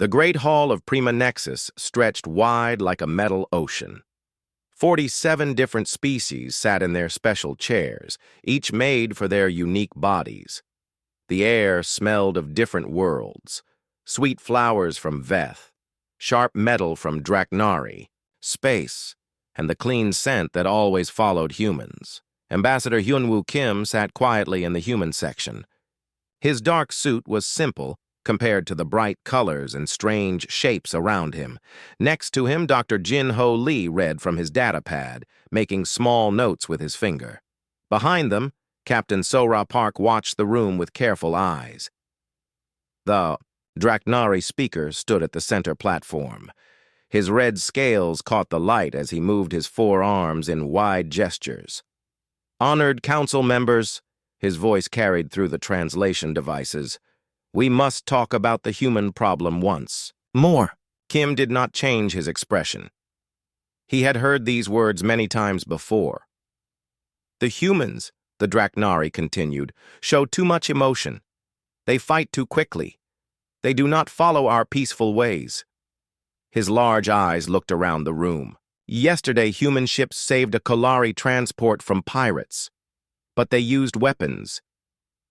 The great hall of Prima Nexus stretched wide like a metal ocean. 47 different species sat in their special chairs, each made for their unique bodies. The air smelled of different worlds: sweet flowers from Veth, sharp metal from Draknari, space, and the clean scent that always followed humans. Ambassador Hyunwoo Kim sat quietly in the human section. His dark suit was simple compared to the bright colors and strange shapes around him. Next to him, Dr. Jin-Ho Lee read from his data pad, making small notes with his finger. Behind them, Captain Sora Park watched the room with careful eyes. The Draknari speaker stood at the center platform. His red scales caught the light as he moved his forearms in wide gestures. "Honored council members," his voice carried through the translation devices, "we must talk about the human problem once more." Kim did not change his expression. He had heard these words many times before. "The humans," the Draknari continued, "show too much emotion. They fight too quickly. They do not follow our peaceful ways." His large eyes looked around the room. Yesterday, human ships saved a Kalari transport from pirates, but they used weapons.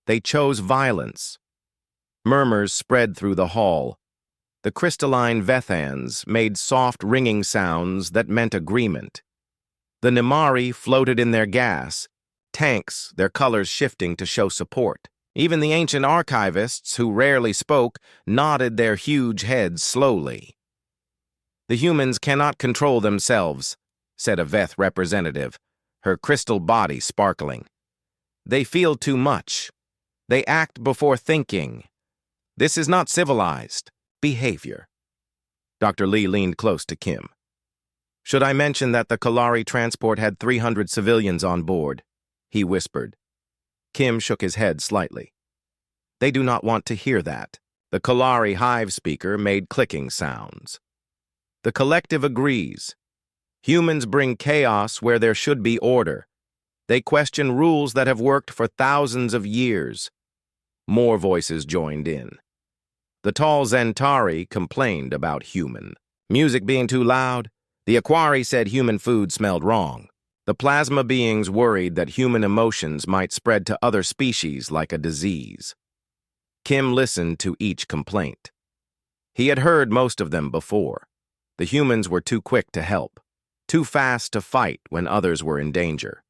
They chose violence. Murmurs spread through the hall. The crystalline Vethans made soft ringing sounds that meant agreement. The Nimari floated in their gas, tanks, their colors shifting to show support. Even the ancient archivists, who rarely spoke, nodded their huge heads slowly. "The humans cannot control themselves," said a Veth representative, her crystal body sparkling. "They feel too much. They act before thinking. This is not civilized behavior." Dr. Lee leaned close to Kim. "Should I mention that the Kalari transport had 300 civilians on board?" he whispered. Kim shook his head slightly. "They do not want to hear that." The Kalari hive speaker made clicking sounds. "The collective agrees. Humans bring chaos where there should be order. They question rules that have worked for thousands of years." More voices joined in. The tall Zentari complained about human music being too loud. The Aquari said human food smelled wrong. The plasma beings worried that human emotions might spread to other species like a disease. Kim listened to each complaint. He had heard most of them before. The humans were too quick to help, too fast to fight when others were in danger,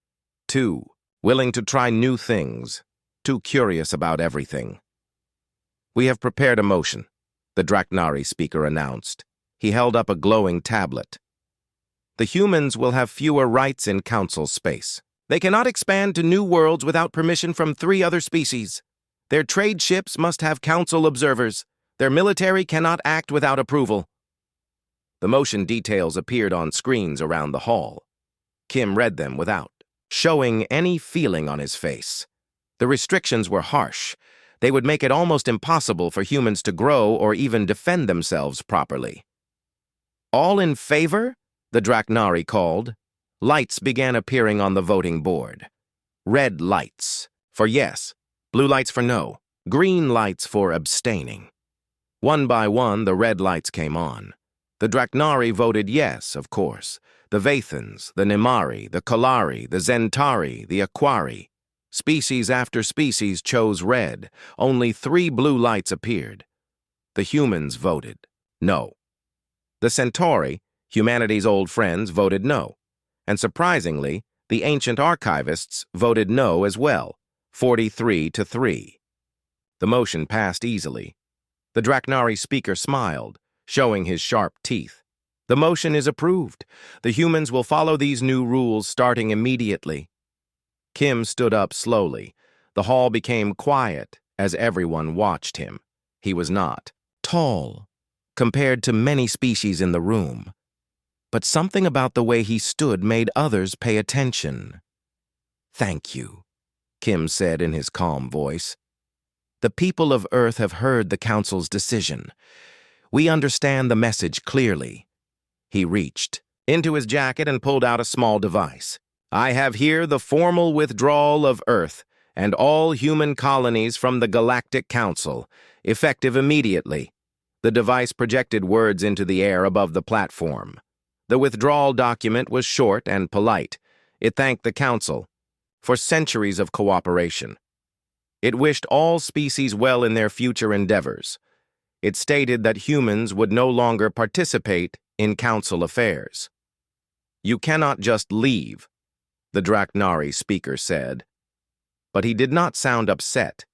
too willing to try new things, too curious about everything. "We have prepared a motion," the Draknari speaker announced. He held up a glowing tablet. "The humans will have fewer rights in council space. They cannot expand to new worlds without permission from 3 other species. Their trade ships must have council observers. Their military cannot act without approval." The motion details appeared on screens around the hall. Kim read them without showing any feeling on his face. The restrictions were harsh. They would make it almost impossible for humans to grow or even defend themselves properly. "All in favor?" the Draknari called. Lights began appearing on the voting board. Red lights for yes, blue lights for no, green lights for abstaining. One by one, the red lights came on. The Draknari voted yes, of course. The Vethans, the Nimari, the Kalari, the Zentari, the Aquari. Species after species chose red. Only 3 blue lights appeared. The humans voted no. The Centauri, humanity's old friends, voted no. And surprisingly, the ancient archivists voted no as well, 43-3. The motion passed easily. The Draknari speaker smiled, showing his sharp teeth. "The motion is approved. The humans will follow these new rules starting immediately." Kim stood up slowly. The hall became quiet as everyone watched him. He was not tall compared to many species in the room, but something about the way he stood made others pay attention. "Thank you," Kim said in his calm voice. "The people of Earth have heard the Council's decision. We understand the message clearly." He reached into his jacket and pulled out a small device. "I have here the formal withdrawal of Earth and all human colonies from the Galactic Council, effective immediately. The device projected words into the air above the platform. The withdrawal document was short and polite. It thanked the Council for centuries of cooperation. It wished all species well in their future endeavors. It stated that humans would no longer participate in Council affairs. "You cannot just leave," the Draknari speaker said. But he did not sound upset.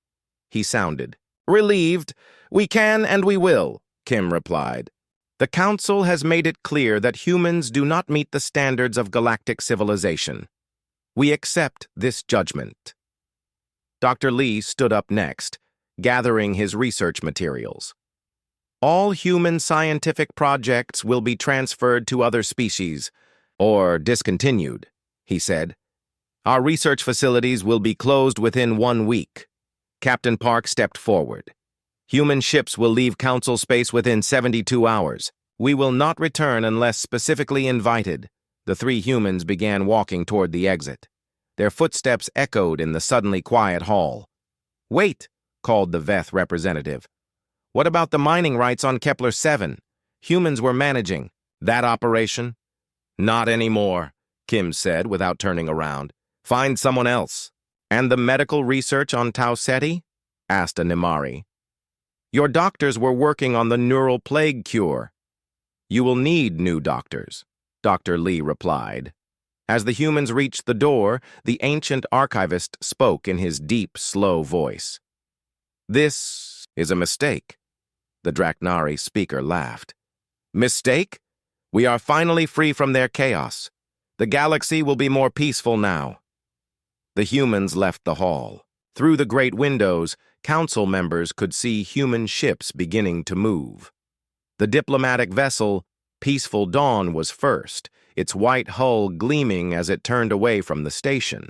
He sounded relieved. "We can and we will," Kim replied. "The Council has made it clear that humans do not meet the standards of galactic civilization. We accept this judgment." Dr. Lee stood up next, gathering his research materials. "All human scientific projects will be transferred to other species, or discontinued," he said. "Our research facilities will be closed within 1 week." Captain Park stepped forward. "Human ships will leave Council space within 72 hours. We will not return unless specifically invited." The three humans began walking toward the exit. Their footsteps echoed in the suddenly quiet hall. "Wait," called the Veth representative. "What about the mining rights on Kepler 7? Humans were managing that operation." "Not anymore," Kim said without turning around. "Find someone else." "And the medical research on Tau Ceti?" asked a Nimari. "Your doctors were working on the neural plague cure." "You will need new doctors," Dr. Lee replied. As the humans reached the door, the ancient archivist spoke in his deep, slow voice. "This is a mistake." The Draknari speaker laughed. "Mistake? We are finally free from their chaos. The galaxy will be more peaceful now." The humans left the hall. Through the great windows, Council members could see human ships beginning to move. The diplomatic vessel, Peaceful Dawn, was first, its white hull gleaming as it turned away from the station.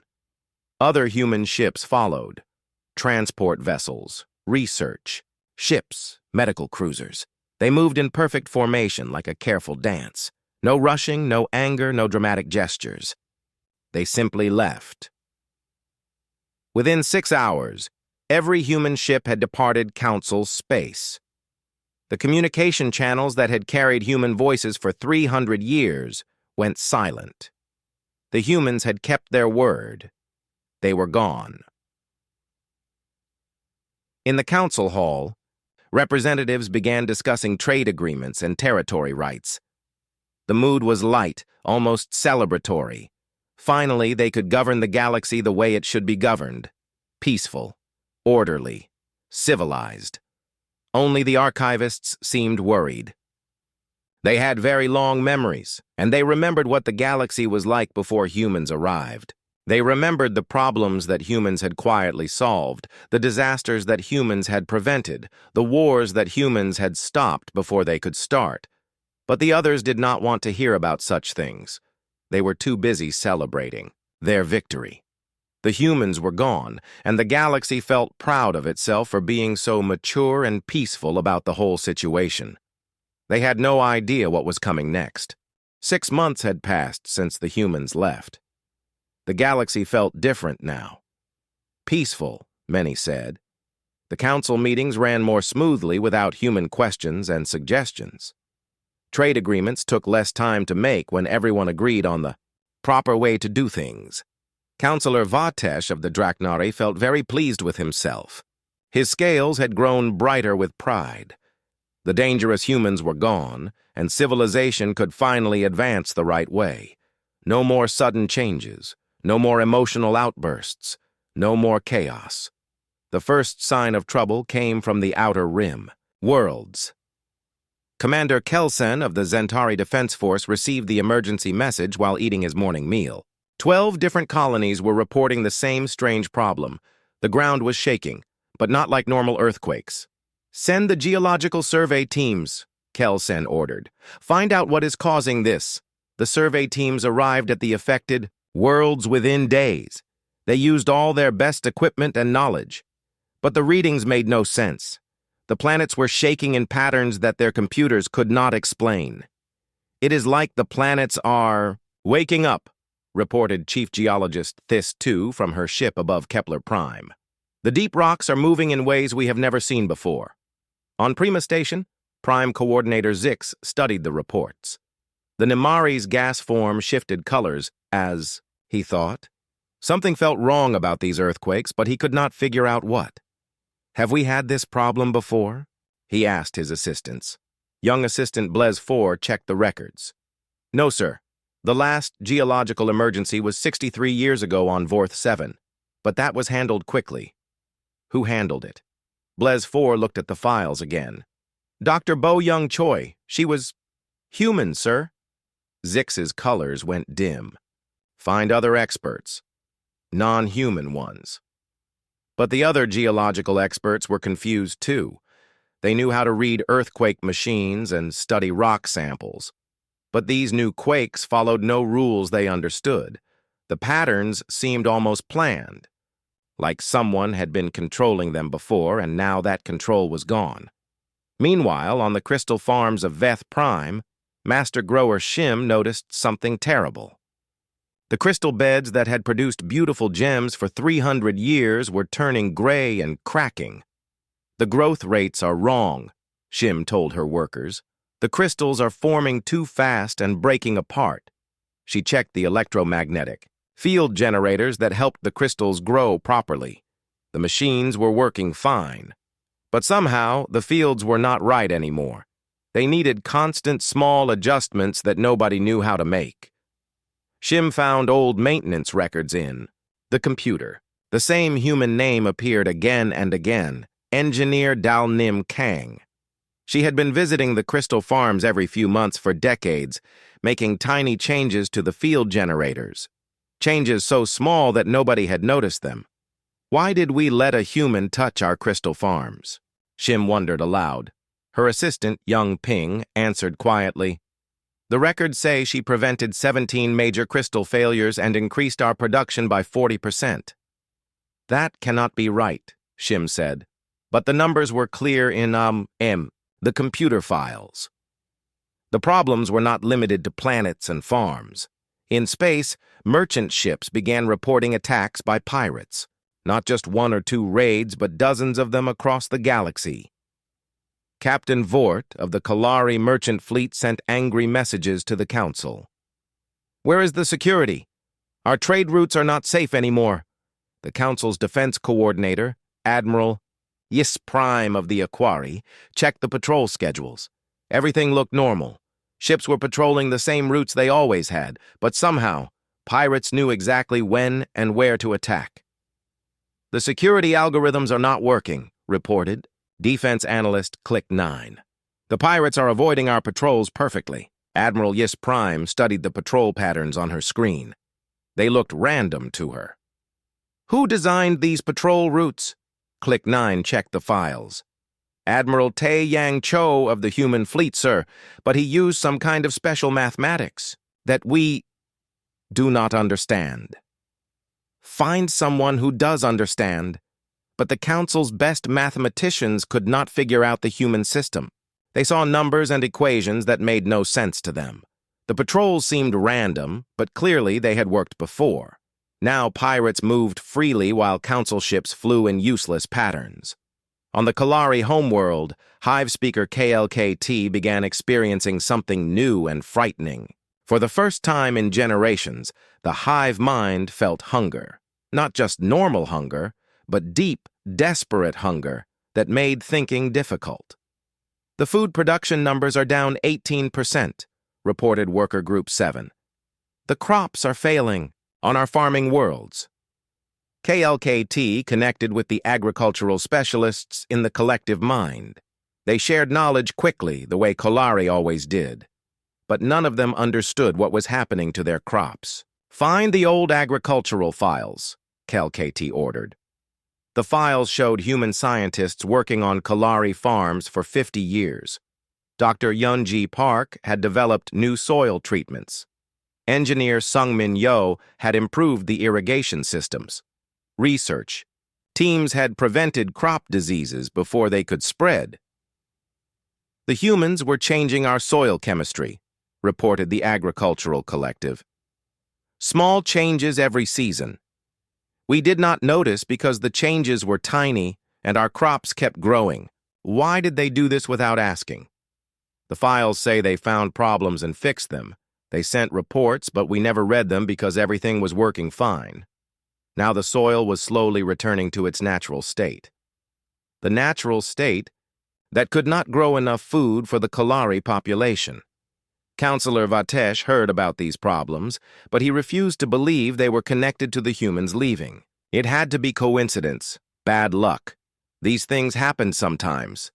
Other human ships followed. Transport vessels, research, ships, medical cruisers. They moved in perfect formation like a careful dance. No rushing, no anger, no dramatic gestures. They simply left. Within 6 hours, every human ship had departed Council space. The communication channels that had carried human voices for 300 years went silent. The humans had kept their word. They were gone. In the Council hall, representatives began discussing trade agreements and territory rights. The mood was light, almost celebratory. Finally, they could govern the galaxy the way it should be governed. Peaceful, orderly, civilized. Only the archivists seemed worried. They had very long memories, and they remembered what the galaxy was like before humans arrived. They remembered the problems that humans had quietly solved, the disasters that humans had prevented, the wars that humans had stopped before they could start. But the others did not want to hear about such things. They were too busy celebrating their victory. The humans were gone, and the galaxy felt proud of itself for being so mature and peaceful about the whole situation. They had no idea what was coming next. 6 months had passed since the humans left. The galaxy felt different now. Peaceful, many said. The council meetings ran more smoothly without human questions and suggestions. Trade agreements took less time to make when everyone agreed on the proper way to do things. Councillor Vatesh of the Draknari felt very pleased with himself. His scales had grown brighter with pride. The dangerous humans were gone, and civilization could finally advance the right way. No more sudden changes, no more emotional outbursts, no more chaos. The first sign of trouble came from the outer rim, worlds. Commander Kelsen of the Zentari Defense Force received the emergency message while eating his morning meal. 12 different colonies were reporting the same strange problem. The ground was shaking, but not like normal earthquakes. "Send the geological survey teams," Kelsen ordered. "Find out what is causing this." The survey teams arrived at the affected worlds within days. They used all their best equipment and knowledge. But the readings made no sense. The planets were shaking in patterns that their computers could not explain. "It is like the planets are waking up," reported Chief Geologist Thys-2 from her ship above Kepler Prime. "The deep rocks are moving in ways we have never seen before. On Prima Station, Prime Coordinator Zix studied the reports. The Nimari's gas form shifted colors as, he thought. Something felt wrong about these earthquakes, but he could not figure out what. "Have we had this problem before?" he asked his assistants. Young Assistant Blaise 4 checked the records. "No, sir. The last geological emergency was 63 years ago on Vorth 7, but that was handled quickly." "Who handled it?" Blaise 4 looked at the files again. "Dr. Bo Young Choi. She was human, sir." Zix's colors went dim. "Find other experts. Non-human ones." But the other geological experts were confused too. They knew how to read earthquake machines and study rock samples. But these new quakes followed no rules they understood. The patterns seemed almost planned, like someone had been controlling them before and now that control was gone. Meanwhile, on the crystal farms of Veth Prime, Master Grower Shim noticed something terrible. The crystal beds that had produced beautiful gems for 300 years were turning gray and cracking. "The growth rates are wrong," Shim told her workers. "The crystals are forming too fast and breaking apart." She checked the electromagnetic field generators that helped the crystals grow properly. The machines were working fine. But somehow, the fields were not right anymore. They needed constant small adjustments that nobody knew how to make. Shim found old maintenance records in the computer. The same human name appeared again and again, Engineer Dalnim Kang. She had been visiting the crystal farms every few months for decades, making tiny changes to the field generators. Changes so small that nobody had noticed them. "Why did we let a human touch our crystal farms?" Shim wondered aloud. Her assistant, young Ping, answered quietly. "The records say she prevented 17 major crystal failures and increased our production by 40%. "That cannot be right," Shim said. But the numbers were clear in, the computer files. The problems were not limited to planets and farms. In space, merchant ships began reporting attacks by pirates. Not just one or two raids, but dozens of them across the galaxy. Captain Vort of the Kalari merchant fleet sent angry messages to the council. "Where is the security? Our trade routes are not safe anymore." The council's defense coordinator, Admiral Yis Prime of the Aquari, checked the patrol schedules. Everything looked normal. Ships were patrolling the same routes they always had, but somehow, pirates knew exactly when and where to attack. "The security algorithms are not working," reported Defense Analyst Click 9. "The pirates are avoiding our patrols perfectly." Admiral Yis Prime studied the patrol patterns on her screen. They looked random to her. "Who designed these patrol routes?" Click 9 checked the files. "Admiral Tae Yang Cho of the human fleet, sir, but he used some kind of special mathematics that we do not understand." Find someone who does understand. But the council's best mathematicians could not figure out the human system. They saw numbers and equations that made no sense to them. The patrols seemed random, but clearly they had worked before. Now pirates moved freely while council ships flew in useless patterns. On the Kalari homeworld, Hive speaker KLKT began experiencing something new and frightening. For the first time in generations, the Hive mind felt hunger. Not just normal hunger, but deep, desperate hunger that made thinking difficult. "The food production numbers are down 18%, reported Worker Group 7. "The crops are failing on our farming worlds." KLKT connected with the agricultural specialists in the collective mind. They shared knowledge quickly, the way Kalari always did. But none of them understood what was happening to their crops. "Find the old agricultural files," KLKT ordered. The files showed human scientists working on Kalari farms for 50 years. Dr. Yunji Park had developed new soil treatments. Engineer Sungmin Yo had improved the irrigation systems. Research. Teams had prevented crop diseases before they could spread. "The humans were changing our soil chemistry," reported the agricultural collective. "Small changes every season. We did not notice because the changes were tiny and our crops kept growing. Why did they do this without asking?" The files say they found problems and fixed them. They sent reports, but we never read them because everything was working fine. Now the soil was slowly returning to its natural state. The natural state that could not grow enough food for the Kalari population. Counselor Vatesh heard about these problems, but he refused to believe they were connected to the humans leaving. It had to be coincidence, bad luck. These things happen sometimes.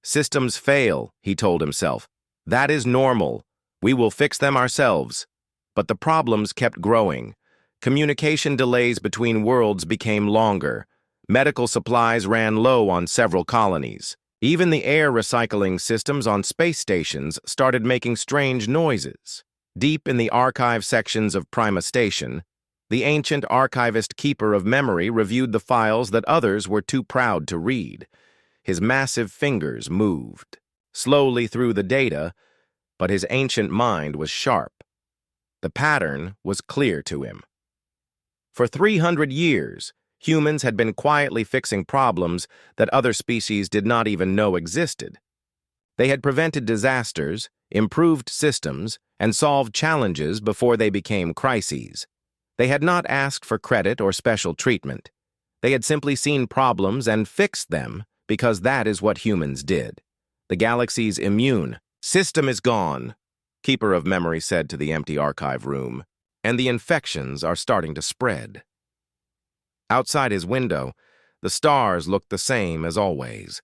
Systems fail, he told himself. That is normal. We will fix them ourselves. But the problems kept growing. Communication delays between worlds became longer. Medical supplies ran low on several colonies. Even the air recycling systems on space stations started making strange noises. Deep in the archive sections of Prima Station, the ancient archivist keeper of memory reviewed the files that others were too proud to read. His massive fingers moved slowly through the data, but his ancient mind was sharp. The pattern was clear to him. For 300 years, humans had been quietly fixing problems that other species did not even know existed. They had prevented disasters, improved systems, and solved challenges before they became crises. They had not asked for credit or special treatment. They had simply seen problems and fixed them because that is what humans did. The galaxy's immune system is gone, Keeper of Memory said to the empty archive room, and the infections are starting to spread. Outside his window, the stars looked the same as always,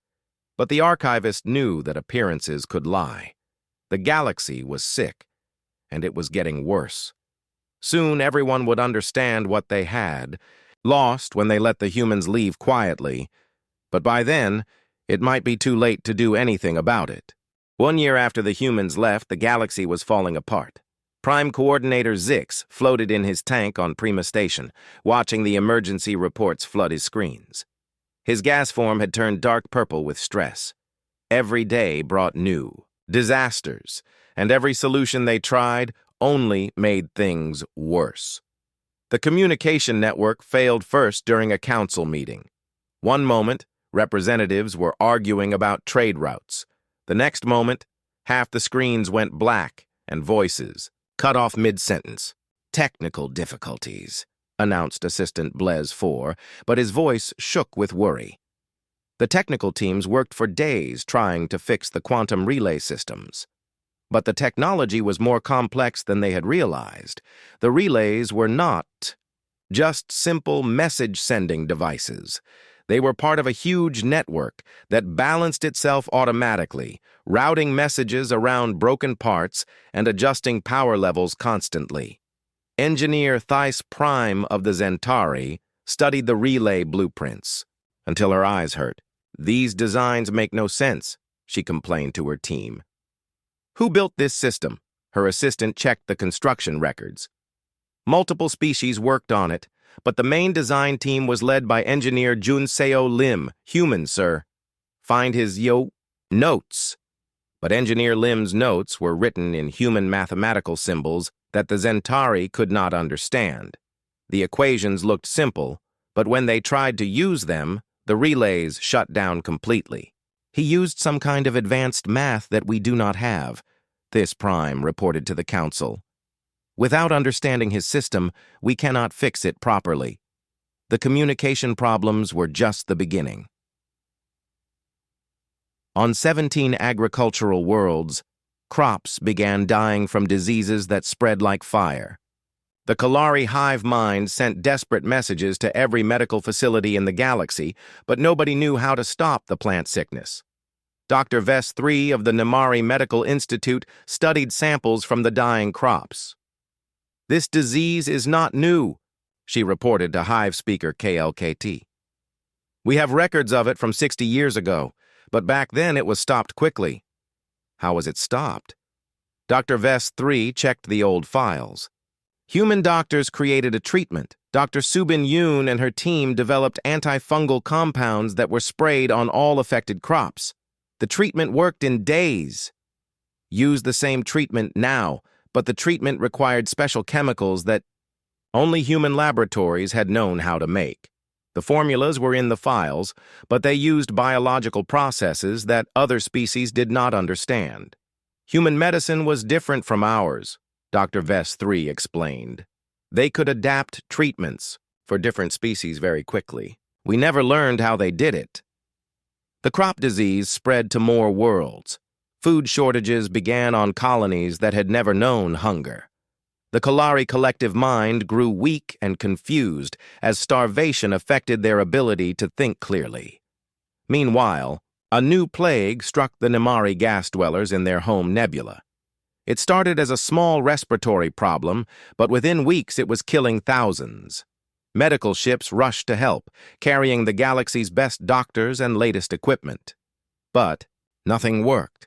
but the archivist knew that appearances could lie. The galaxy was sick, and it was getting worse. Soon everyone would understand what they had, lost when they let the humans leave quietly, but by then, it might be too late to do anything about it. 1 year after the humans left, the galaxy was falling apart. Prime Coordinator Zix floated in his tank on Prima Station, watching the emergency reports flood his screens. His gas form had turned dark purple with stress. Every day brought new disasters, and every solution they tried only made things worse. The communication network failed first during a council meeting. One moment, representatives were arguing about trade routes. The next moment, half the screens went black and voices cut off mid-sentence. "Technical difficulties," announced Assistant Blaise 4, but his voice shook with worry. The technical teams worked for days trying to fix the quantum relay systems. But the technology was more complex than they had realized. The relays were not just simple message-sending devices. They were part of a huge network that balanced itself automatically, routing messages around broken parts and adjusting power levels constantly. Engineer Thais Prime of the Zentari studied the relay blueprints until her eyes hurt. "These designs make no sense," she complained to her team. "Who built this system?" Her assistant checked the construction records. Multiple species worked on it, but the main design team was led by engineer Junseo Lim, human, sir. Find his notes. But Engineer Lim's notes were written in human mathematical symbols that the Zentari could not understand. The equations looked simple, but when they tried to use them, the relays shut down completely. "He used some kind of advanced math that we do not have," this Prime reported to the council. "Without understanding his system, we cannot fix it properly." The communication problems were just the beginning. On 17 agricultural worlds, crops began dying from diseases that spread like fire. The Kalari hive mind sent desperate messages to every medical facility in the galaxy, but nobody knew how to stop the plant sickness. Dr. Vess 3 of the Namari Medical Institute studied samples from the dying crops. "This disease is not new," she reported to Hive speaker KLKT. "We have records of it from 60 years ago, but back then it was stopped quickly." How was it stopped? Dr. Vess 3 checked the old files. Human doctors created a treatment. Dr. Subin Yoon and her team developed antifungal compounds that were sprayed on all affected crops. The treatment worked in days. Use the same treatment now, but the treatment required special chemicals that only human laboratories had known how to make. The formulas were in the files, but they used biological processes that other species did not understand. Human medicine was different from ours, Dr. Vess 3 explained. They could adapt treatments for different species very quickly. We never learned how they did it. The crop disease spread to more worlds. Food shortages began on colonies that had never known hunger. The Kalari collective mind grew weak and confused as starvation affected their ability to think clearly. Meanwhile, a new plague struck the Nimari gas dwellers in their home nebula. It started as a small respiratory problem, but within weeks it was killing thousands. Medical ships rushed to help, carrying the galaxy's best doctors and latest equipment. But nothing worked.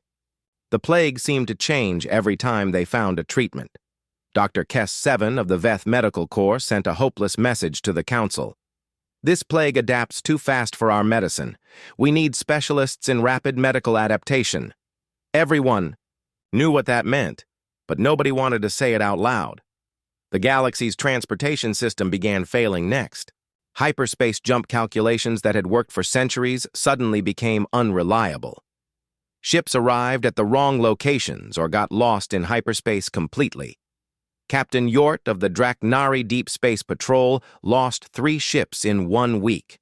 The plague seemed to change every time they found a treatment. Dr. Kess 7 of the Veth Medical Corps sent a hopeless message to the Council. This plague adapts too fast for our medicine. We need specialists in rapid medical adaptation. Everyone knew what that meant, but nobody wanted to say it out loud. The galaxy's transportation system began failing next. Hyperspace jump calculations that had worked for centuries suddenly became unreliable. Ships arrived at the wrong locations or got lost in hyperspace completely. Captain Yort of the Draknari Deep Space Patrol lost 3 ships in 1 week.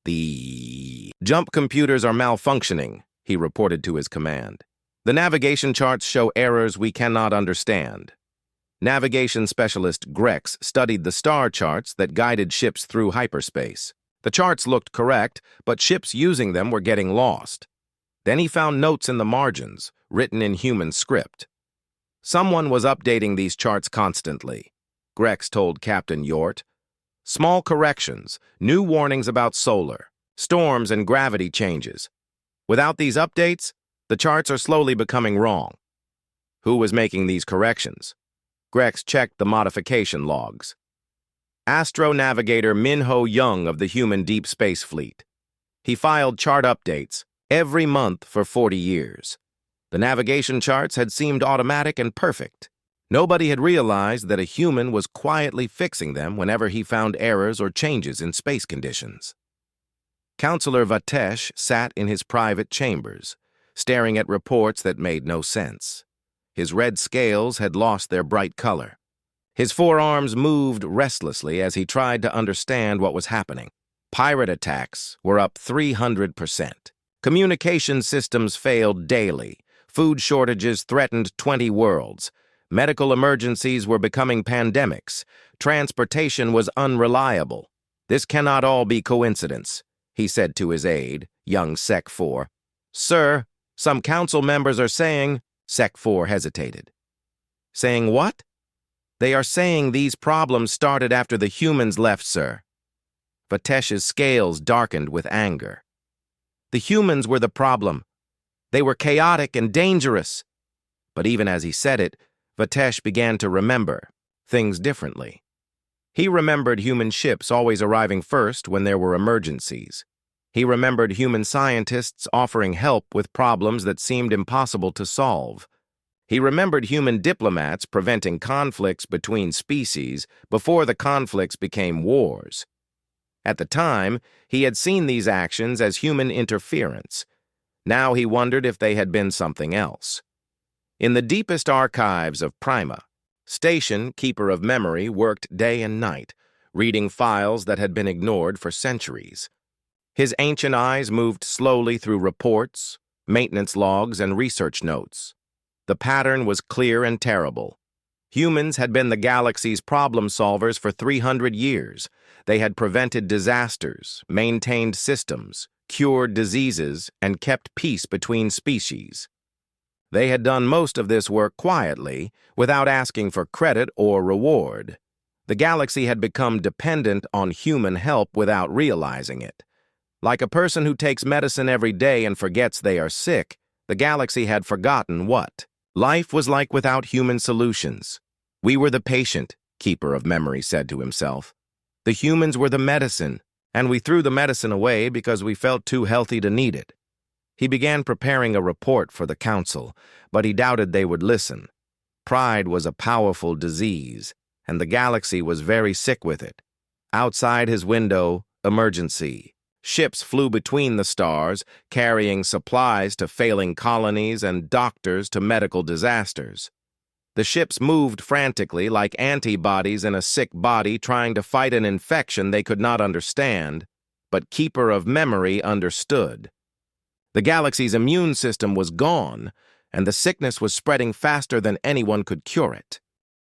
The jump computers are malfunctioning, he reported to his command. The navigation charts show errors we cannot understand. Navigation specialist Grex studied the star charts that guided ships through hyperspace. The charts looked correct, but ships using them were getting lost. Then he found notes in the margins, written in human script. Someone was updating these charts constantly, Grex told Captain Yort. Small corrections, new warnings about solar, storms, and gravity changes. Without these updates, the charts are slowly becoming wrong. Who was making these corrections? Grex checked the modification logs. Astro-navigator Minho Young of the human Deep Space Fleet. He filed chart updates every month for 40 years. The navigation charts had seemed automatic and perfect. Nobody had realized that a human was quietly fixing them whenever he found errors or changes in space conditions. Counselor Vatesh sat in his private chambers, staring at reports that made no sense. His red scales had lost their bright color. His forearms moved restlessly as he tried to understand what was happening. Pirate attacks were up 300%. Communication systems failed daily. Food shortages threatened 20 worlds. Medical emergencies were becoming pandemics. Transportation was unreliable. This cannot all be coincidence, he said to his aide, young Sec 4. Sir, some council members are saying... Sec 4 hesitated. Saying what? They are saying these problems started after the humans left, sir. Vatesh's scales darkened with anger. The humans were the problem. They were chaotic and dangerous. But even as he said it, Vatesh began to remember things differently. He remembered human ships always arriving first when there were emergencies. He remembered human scientists offering help with problems that seemed impossible to solve. He remembered human diplomats preventing conflicts between species before the conflicts became wars. At the time, he had seen these actions as human interference. Now he wondered if they had been something else. In the deepest archives of Prima, Station, Keeper of Memory, worked day and night, reading files that had been ignored for centuries. His ancient eyes moved slowly through reports, maintenance logs, and research notes. The pattern was clear and terrible. Humans had been the galaxy's problem solvers for 300 years. They had prevented disasters, maintained systems, cured diseases, and kept peace between species. They had done most of this work quietly, without asking for credit or reward. The galaxy had become dependent on human help without realizing it. Like a person who takes medicine every day and forgets they are sick, the galaxy had forgotten what life was like without human solutions. We were the patient, Keeper of Memory said to himself. The humans were the medicine, and we threw the medicine away because we felt too healthy to need it. He began preparing a report for the council, but he doubted they would listen. Pride was a powerful disease, and the galaxy was very sick with it. Outside his window, emergency. Ships flew between the stars, carrying supplies to failing colonies and doctors to medical disasters. The ships moved frantically like antibodies in a sick body trying to fight an infection they could not understand, but Keeper of Memory understood. The galaxy's immune system was gone, and the sickness was spreading faster than anyone could cure it.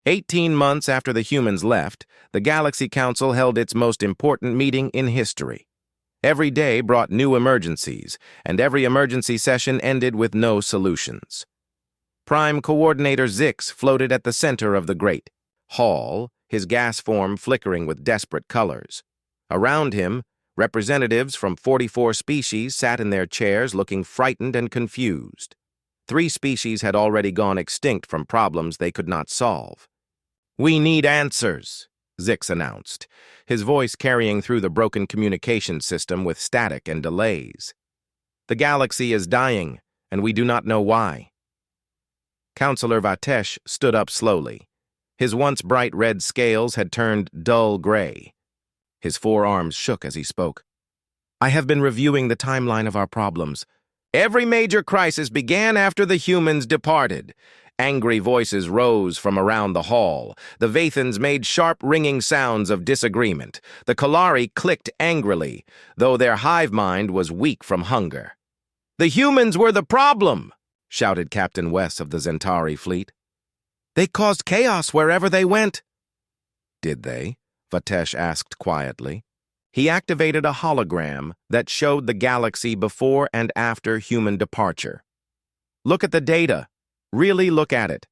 18 months after the humans left, the Galaxy Council held its most important meeting in history. Every day brought new emergencies, and every emergency session ended with no solutions. Prime Coordinator Zix floated at the center of the great hall, his gas form flickering with desperate colors. Around him, representatives from 44 species sat in their chairs looking frightened and confused. 3 species had already gone extinct from problems they could not solve. "We need answers," Zix announced, his voice carrying through the broken communication system with static and delays. "The galaxy is dying, and we do not know why." Counselor Vatesh stood up slowly. His once bright red scales had turned dull gray. His forearms shook as he spoke. "I have been reviewing the timeline of our problems. Every major crisis began after the humans departed." Angry voices rose from around the hall. The Vathans made sharp, ringing sounds of disagreement. The Kalari clicked angrily, though their hive mind was weak from hunger. "The humans were the problem," shouted Captain Wes of the Zentari fleet. "They caused chaos wherever they went." "Did they?" Vatesh asked quietly. He activated a hologram that showed the galaxy before and after human departure. "Look at the data. Really look at it."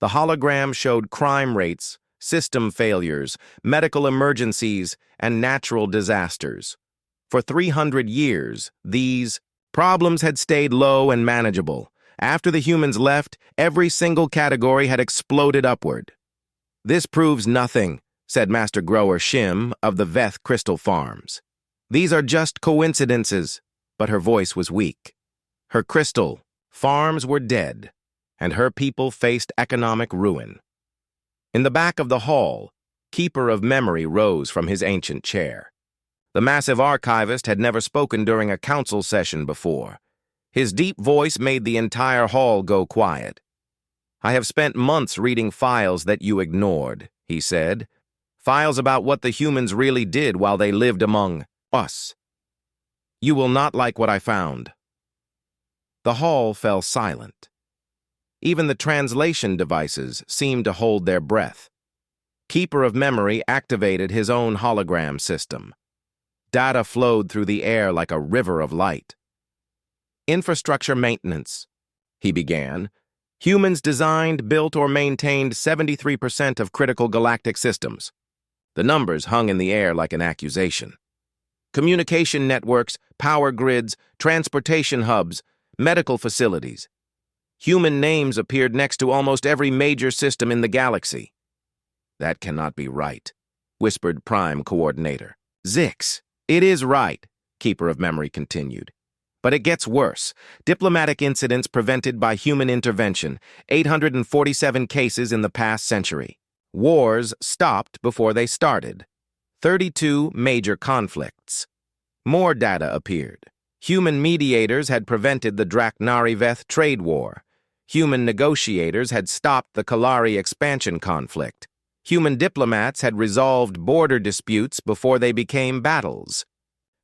The hologram showed crime rates, system failures, medical emergencies, and natural disasters. For 300 years, these problems had stayed low and manageable. After the humans left, every single category had exploded upward. "This proves nothing," said Master Grower Shim of the Veth Crystal Farms. "These are just coincidences," but her voice was weak. Her crystal farms were dead, and her people faced economic ruin. In the back of the hall, Keeper of Memory rose from his ancient chair. The massive archivist had never spoken during a council session before. His deep voice made the entire hall go quiet. "I have spent months reading files that you ignored," he said. "Files about what the humans really did while they lived among us. You will not like what I found." The hall fell silent. Even the translation devices seemed to hold their breath. Keeper of Memory activated his own hologram system. Data flowed through the air like a river of light. "Infrastructure maintenance," he began. "Humans designed, built, or maintained 73% of critical galactic systems." The numbers hung in the air like an accusation. "Communication networks, power grids, transportation hubs, medical facilities. Human names appeared next to almost every major system in the galaxy." "That cannot be right," whispered Prime Coordinator. "Zix, it is right," Keeper of Memory continued. "But it gets worse. Diplomatic incidents prevented by human intervention, 847 cases in the past century. Wars stopped before they started. 32 major conflicts. More data appeared. Human mediators had prevented the Draknari-Veth trade war. Human negotiators had stopped the Kalari expansion conflict. Human diplomats had resolved border disputes before they became battles.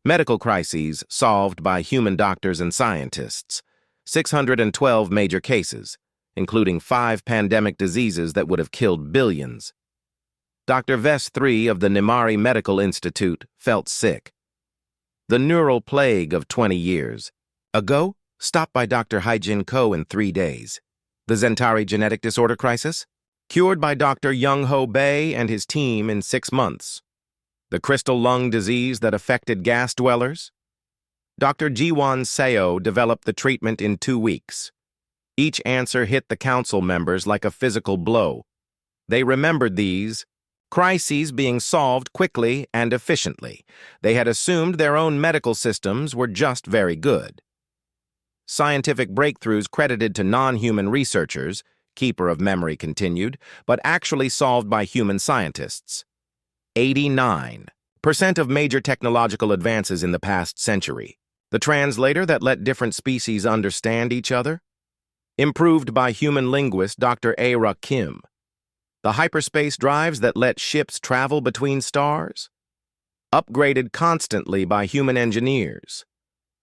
Medical crises solved by human doctors and scientists. 612 major cases, including 5 pandemic diseases that would have killed billions. Dr. Vest III of the Nimari Medical Institute felt sick. The neural plague of 20 years ago stopped by Dr. Haijin Ko in 3 days. The Zentari genetic disorder crisis, cured by Dr. Young-Ho Bei and his team in 6 months. The crystal lung disease that affected gas dwellers. Dr. Jiwon Seo developed the treatment in 2 weeks. Each answer hit the council members like a physical blow. They remembered these crises being solved quickly and efficiently. They had assumed their own medical systems were just very good. Scientific breakthroughs credited to non-human researchers, Keeper of Memory continued, but actually solved by human scientists. 89. Percent of major technological advances in the past century. The translator that let different species understand each other. Improved by human linguist Dr. A. Kim. The hyperspace drives that let ships travel between stars. Upgraded constantly by human engineers.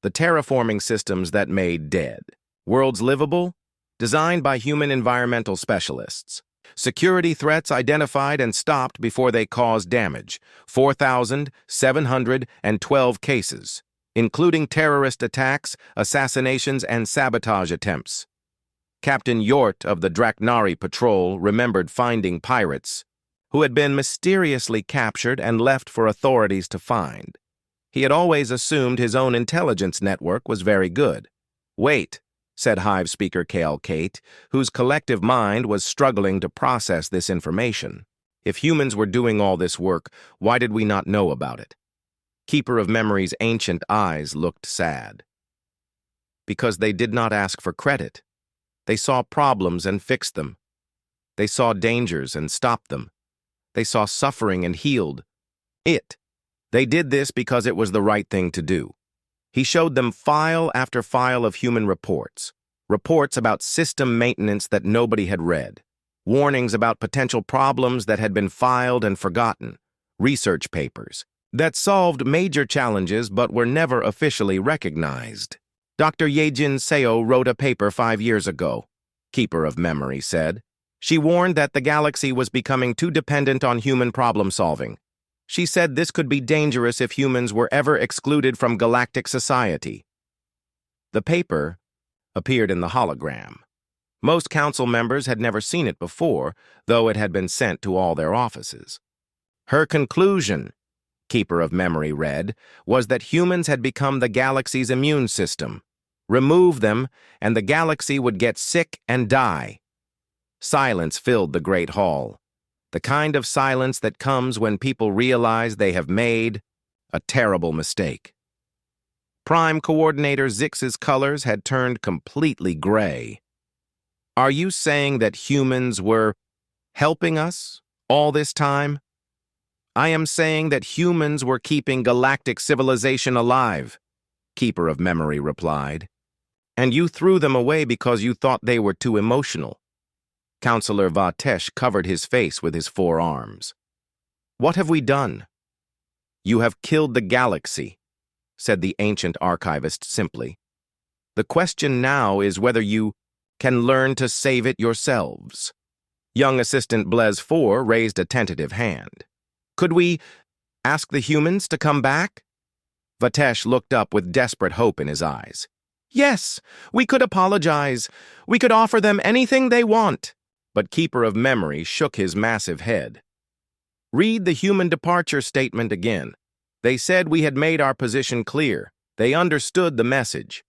The terraforming systems that made dead. Worlds livable, designed by human environmental specialists. Security threats identified and stopped before they caused damage. 4,712 cases, including terrorist attacks, assassinations, and sabotage attempts. Captain Yort of the Draknari Patrol remembered finding pirates who had been mysteriously captured and left for authorities to find. He had always assumed his own intelligence network was very good. Wait, said Hive Speaker Kale Kate, whose collective mind was struggling to process this information. If humans were doing all this work, why did we not know about it? Keeper of Memory's ancient eyes looked sad. Because they did not ask for credit. They saw problems and fixed them. They saw dangers and stopped them. They saw suffering and healed it. They did this because it was the right thing to do. He showed them file after file of human reports about system maintenance that nobody had read, warnings about potential problems that had been filed and forgotten, research papers that solved major challenges but were never officially recognized. Dr. Yejin Seo wrote a paper 5 years ago, Keeper of Memory said. She warned that the galaxy was becoming too dependent on human problem-solving. She said this could be dangerous if humans were ever excluded from galactic society. The paper appeared in the hologram. Most council members had never seen it before, though it had been sent to all their offices. Her conclusion, Keeper of Memory read, was that humans had become the galaxy's immune system. Remove them, and the galaxy would get sick and die. Silence filled the great hall. The kind of silence that comes when people realize they have made a terrible mistake. Prime Coordinator Zix's colors had turned completely gray. Are you saying that humans were helping us all this time? I am saying that humans were keeping galactic civilization alive, Keeper of Memory replied. And you threw them away because you thought they were too emotional. Counselor Vatesh covered his face with his forearms. What have we done? You have killed the galaxy, said the ancient archivist simply. The question now is whether you can learn to save it yourselves. Young Assistant Blaise 4 raised a tentative hand. Could we ask the humans to come back? Vatesh looked up with desperate hope in his eyes. Yes, we could apologize. We could offer them anything they want. But Keeper of Memory shook his massive head. Read the human departure statement again. They said we had made our position clear. They understood the message.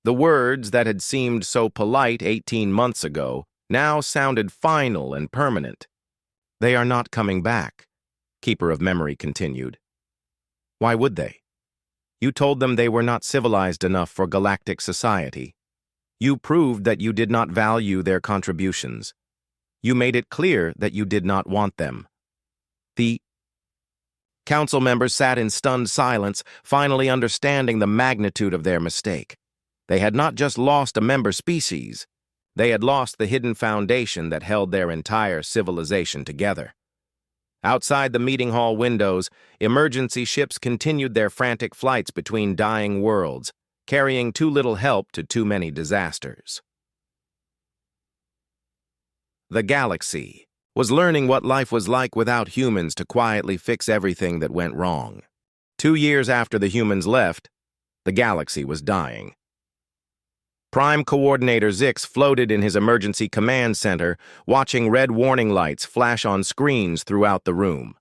The words that had seemed so polite 18 months ago now sounded final and permanent. They are not coming back, Keeper of Memory continued. Why would they? You told them they were not civilized enough for galactic society. You proved that you did not value their contributions. You made it clear that you did not want them. The council members sat in stunned silence, finally understanding the magnitude of their mistake. They had not just lost a member species, they had lost the hidden foundation that held their entire civilization together. Outside the meeting hall windows, emergency ships continued their frantic flights between dying worlds, carrying too little help to too many disasters. The galaxy was learning what life was like without humans to quietly fix everything that went wrong. 2 years after the humans left, the galaxy was dying. Prime Coordinator Zix floated in his emergency command center, watching red warning lights flash on screens throughout the room.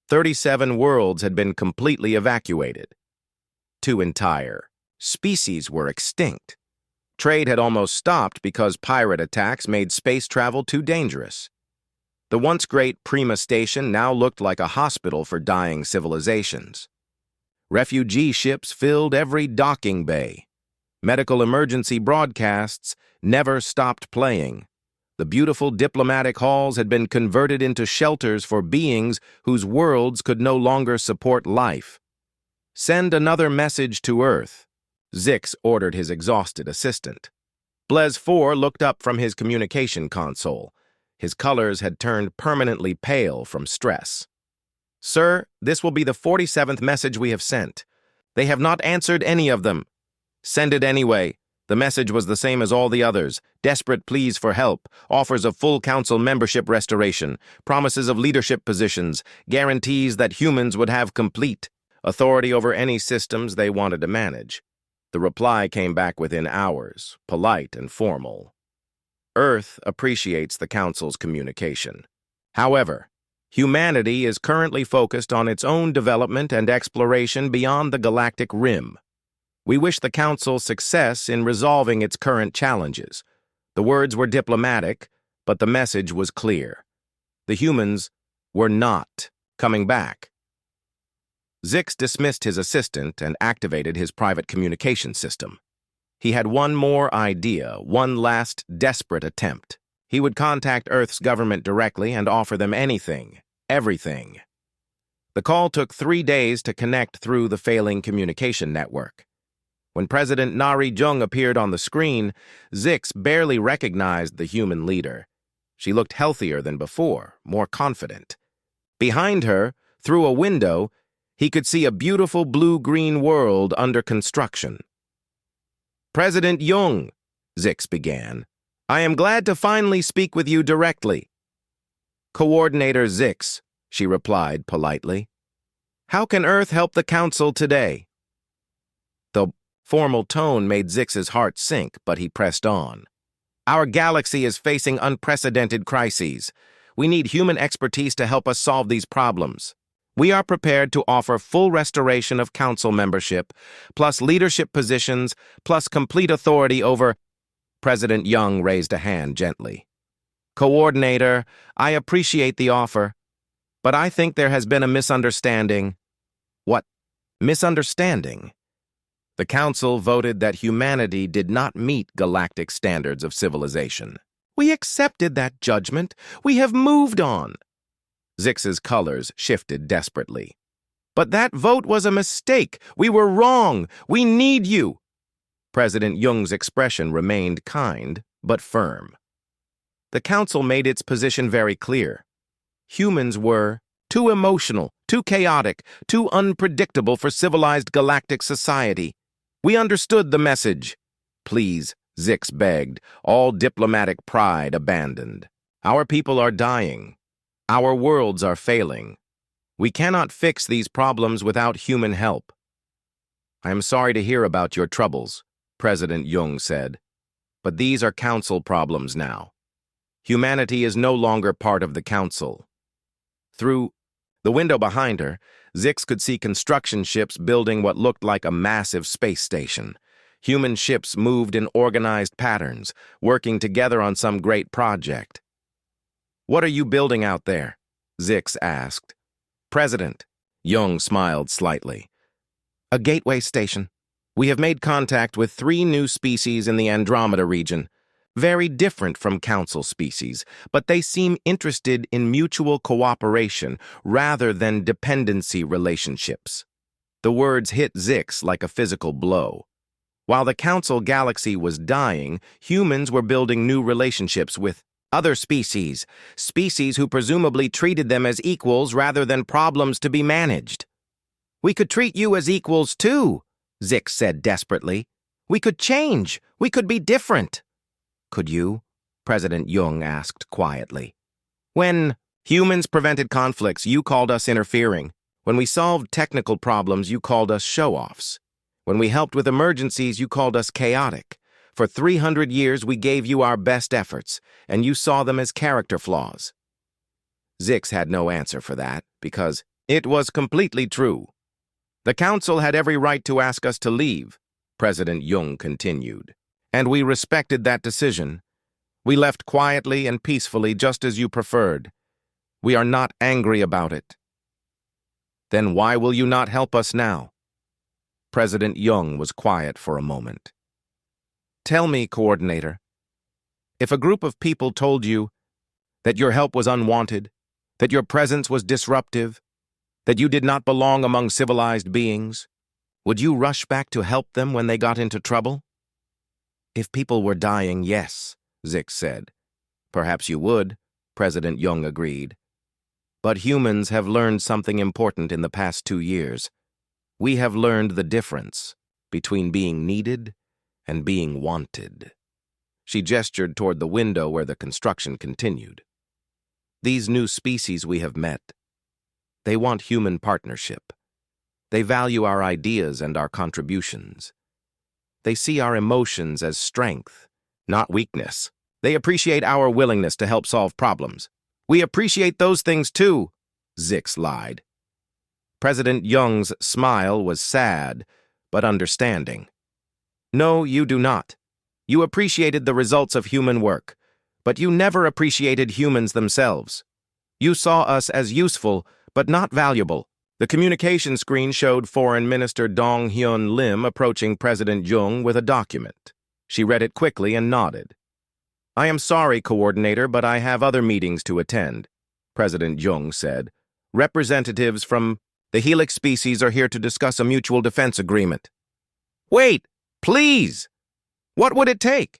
37 worlds had been completely evacuated. 2 entire species were extinct. Trade had almost stopped because pirate attacks made space travel too dangerous. The once great Prima Station now looked like a hospital for dying civilizations. Refugee ships filled every docking bay. Medical emergency broadcasts never stopped playing. The beautiful diplomatic halls had been converted into shelters for beings whose worlds could no longer support life. "Send another message to Earth," Zix ordered his exhausted assistant. Blaise 4 looked up from his communication console. His colors had turned permanently pale from stress. "Sir, this will be the 47th message we have sent. They have not answered any of them." "Send it anyway. The message was the same as all the others. Desperate pleas for help, offers of full council membership restoration, promises of leadership positions, guarantees that humans would have complete authority over any systems they wanted to manage." The reply came back within hours, polite and formal. "Earth appreciates the council's communication. However, humanity is currently focused on its own development and exploration beyond the galactic rim. We wish the Council success in resolving its current challenges." The words were diplomatic, but the message was clear. The humans were not coming back. Zix dismissed his assistant and activated his private communication system. He had one more idea, one last desperate attempt. He would contact Earth's government directly and offer them anything, everything. The call took 3 days to connect through the failing communication network. When President Narration appeared on the screen, Zix barely recognized the human leader. She looked healthier than before, more confident. Behind her, through a window, he could see a beautiful blue-green world under construction. "President Jung," Zix began, "I am glad to finally speak with you directly." "Coordinator Zix," she replied politely. "How can Earth help the Council today?" The formal tone made Zix's heart sink, but he pressed on. "Our galaxy is facing unprecedented crises. We need human expertise to help us solve these problems. We are prepared to offer full restoration of council membership, plus leadership positions, plus complete authority over—" President Jung raised a hand gently. "Coordinator, I appreciate the offer, but I think there has been a misunderstanding." "What misunderstanding?" "The Council voted that humanity did not meet galactic standards of civilization." "We accepted that judgment. We have moved on." Zix's colors shifted desperately. "But that vote was a mistake. We were wrong. We need you." President Jung's expression remained kind, but firm. The Council made its position very clear. Humans were too emotional, too chaotic, too unpredictable for civilized galactic society. We understood the message. "Please," Zix begged, all diplomatic pride abandoned. "Our people are dying. Our worlds are failing. We cannot fix these problems without human help." "I am sorry to hear about your troubles," President Jung said, "but these are Council problems now. Humanity is no longer part of the Council." Through the window behind her, Zix could see construction ships building what looked like a massive space station. Human ships moved in organized patterns, working together on some great project. "What are you building out there?" Zix asked. "President," Jung smiled slightly, "a gateway station. We have made contact with 3 new species in the Andromeda region. Very different from Council species, but they seem interested in mutual cooperation rather than dependency relationships." The words hit Zix like a physical blow. While the Council galaxy was dying, humans were building new relationships with other species, species who presumably treated them as equals rather than problems to be managed. "We could treat you as equals too," Zix said desperately. "We could change. We could be different." "Could you?" President Jung asked quietly. "When humans prevented conflicts, you called us interfering. When we solved technical problems, you called us show-offs. When we helped with emergencies, you called us chaotic. For 300 years, we gave you our best efforts, and you saw them as character flaws." Zix had no answer for that, because it was completely true. "The Council had every right to ask us to leave," President Jung continued, "and we respected that decision. We left quietly and peacefully, just as you preferred. We are not angry about it." "Then why will you not help us now?" President Jung was quiet for a moment. "Tell me, Coordinator, If a group of people told you that your help was unwanted, that your presence was disruptive, that you did not belong among civilized beings, would you rush back to help them when they got into trouble? If people were dying, yes, Zix said. Perhaps you would, President Young agreed. But humans have learned something important in the past 2 years. We have learned the difference between being needed and being wanted. She gestured toward the window where the construction continued. These new species we have met, they want human partnership. They value our ideas and our contributions. They see our emotions as strength, not weakness. They appreciate our willingness to help solve problems. We appreciate those things too, Zix lied. President Young's smile was sad, but understanding. No, you do not. You appreciated the results of human work, but you never appreciated humans themselves. You saw us as useful, but not valuable. The communication screen showed Foreign Minister Dong Hyun Lim approaching President Jung with a document. She read it quickly and nodded. I am sorry, Coordinator, but I have other meetings to attend, President Jung said. Representatives from the Helix species are here to discuss a mutual defense agreement. Wait, please! What would it take?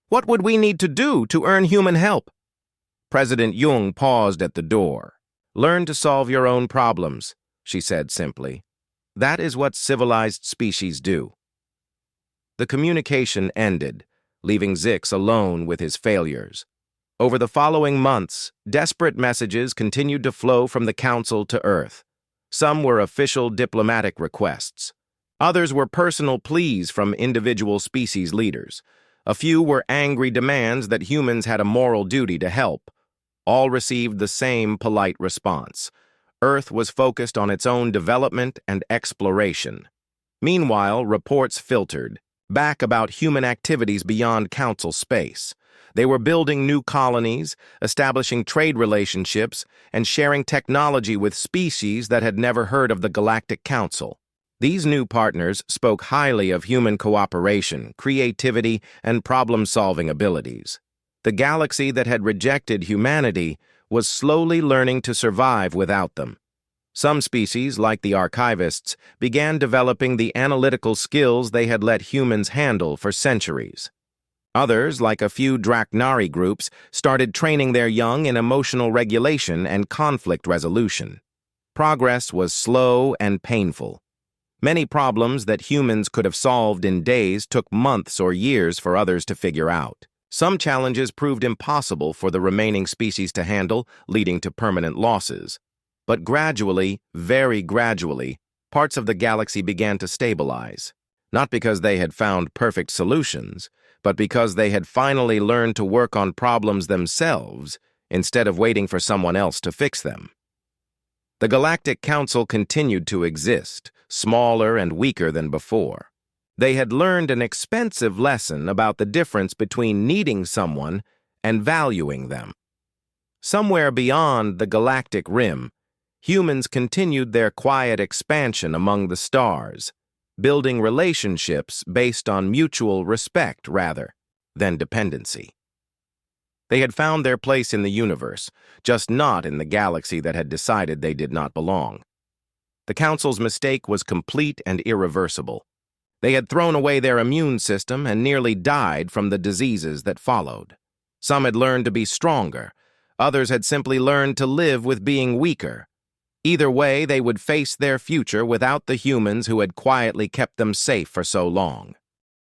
What would we need to do to earn human help? President Jung paused at the door. Learn to solve your own problems, she said simply. That is what civilized species do. The communication ended, leaving Zix alone with his failures. Over the following months, desperate messages continued to flow from the Council to Earth. Some were official diplomatic requests. Others were personal pleas from individual species leaders. A few were angry demands that humans had a moral duty to help. All received the same polite response. Earth was focused on its own development and exploration. Meanwhile, reports filtered back about human activities beyond Council space. They were building new colonies, establishing trade relationships, and sharing technology with species that had never heard of the Galactic Council. These new partners spoke highly of human cooperation, creativity, and problem-solving abilities. The galaxy that had rejected humanity was slowly learning to survive without them. Some species, like the archivists, began developing the analytical skills they had let humans handle for centuries. Others, like a few Draknari groups, started training their young in emotional regulation and conflict resolution. Progress was slow and painful. Many problems that humans could have solved in days took months or years for others to figure out. Some challenges proved impossible for the remaining species to handle, leading to permanent losses. But gradually, very gradually, parts of the galaxy began to stabilize. Not because they had found perfect solutions, but because they had finally learned to work on problems themselves instead of waiting for someone else to fix them. The Galactic Council continued to exist, smaller and weaker than before. They had learned an expensive lesson about the difference between needing someone and valuing them. Somewhere beyond the galactic rim, humans continued their quiet expansion among the stars, building relationships based on mutual respect rather than dependency. They had found their place in the universe, just not in the galaxy that had decided they did not belong. The Council's mistake was complete and irreversible. They had thrown away their immune system and nearly died from the diseases that followed. Some had learned to be stronger. Others had simply learned to live with being weaker. Either way, they would face their future without the humans who had quietly kept them safe for so long.